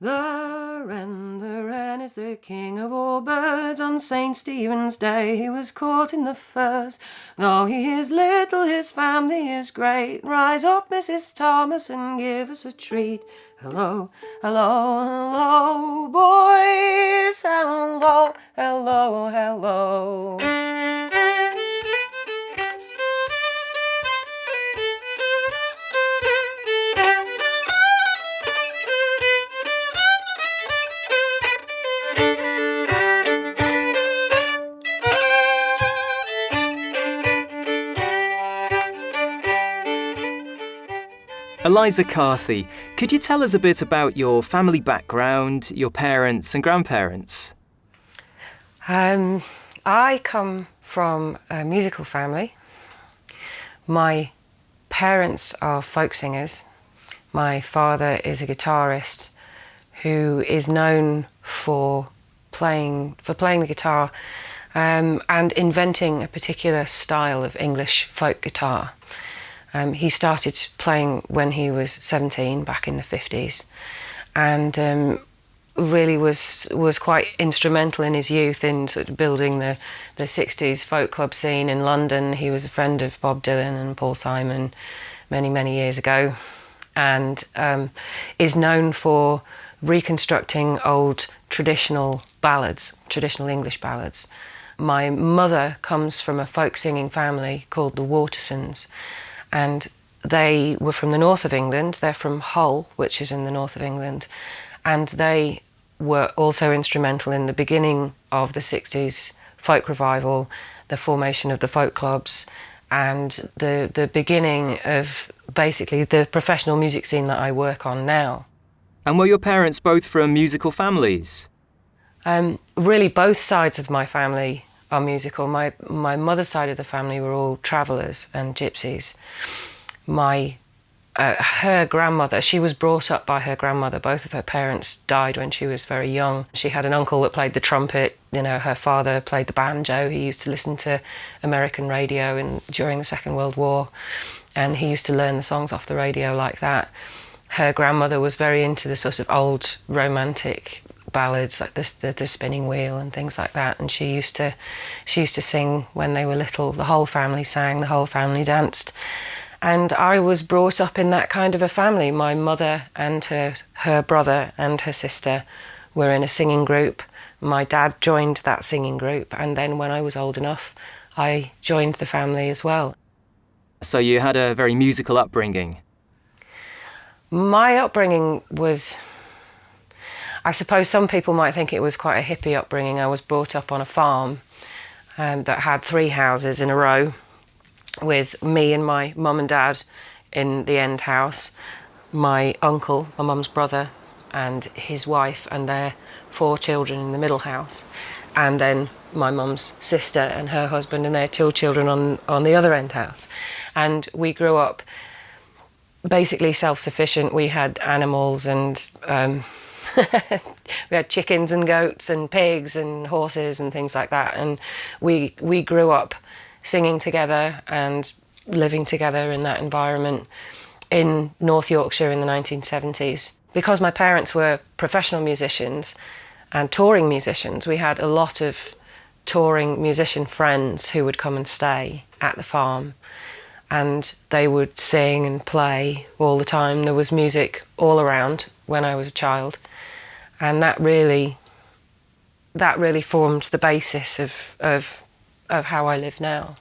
The wren is the king of all birds. On St. Stephen's Day he was caught in the furze. Though he is little, his family is great. Rise up, Mrs. Thomas, and give us a treat. Hello, hello, hello, boys. Hello, hello, hello. Eliza Carthy, could you tell us a bit about your family background, your parents and grandparents? I come from a musical family. My parents are folk singers. My father is a guitarist who is known for playing the guitar and inventing a particular style of English folk guitar. He started playing when he was 17, back in the 50s, and really was quite instrumental in his youth in sort of building the 60s folk club scene in London. He was a friend of Bob Dylan and Paul Simon many years ago, and is known for reconstructing old traditional ballads, traditional English ballads. My mother comes from a folk singing family called the Watersons, and they were from the north of England. They're from Hull, which is in the north of England, and they were also instrumental in the beginning of the 60s folk revival, the formation of the folk clubs, and the beginning of basically the professional music scene that I work on now. And were your parents both from musical families? Really, both sides of my family are musical. My mother's side of the family were all travellers and gypsies. Her grandmother, she was brought up by her grandmother. Both of her parents died when she was very young. She had an uncle that played the trumpet. You know, her father played the banjo. He used to listen to American radio during the Second World War, and he used to learn the songs off the radio like that. Her grandmother was very into the sort of old romantic ballads, like the spinning wheel and things like that, and she used to sing when they were little. The whole family sang, the whole family danced, and I was brought up in that kind of a family. My mother and her brother and her sister were in a singing group. My dad joined that singing group, and then when I was old enough, I joined the family as well. So you had a very musical upbringing. My upbringing was, I suppose some people might think it was quite a hippie upbringing. I was brought up on a farm that had 3 houses in a row, with me and my mum and dad in the end house, my uncle, my mum's brother, and his wife and their 4 children in the middle house, and then my mum's sister and her husband and their 2 children on the other end house. And we grew up basically self-sufficient. We had animals and we had chickens and goats and pigs and horses and things like that, and we grew up singing together and living together in that environment in North Yorkshire in the 1970s. Because my parents were professional musicians and touring musicians, we had a lot of touring musician friends who would come and stay at the farm, and they would sing and play all the time. There was music all around when I was a child, and that really formed the basis of how I live now.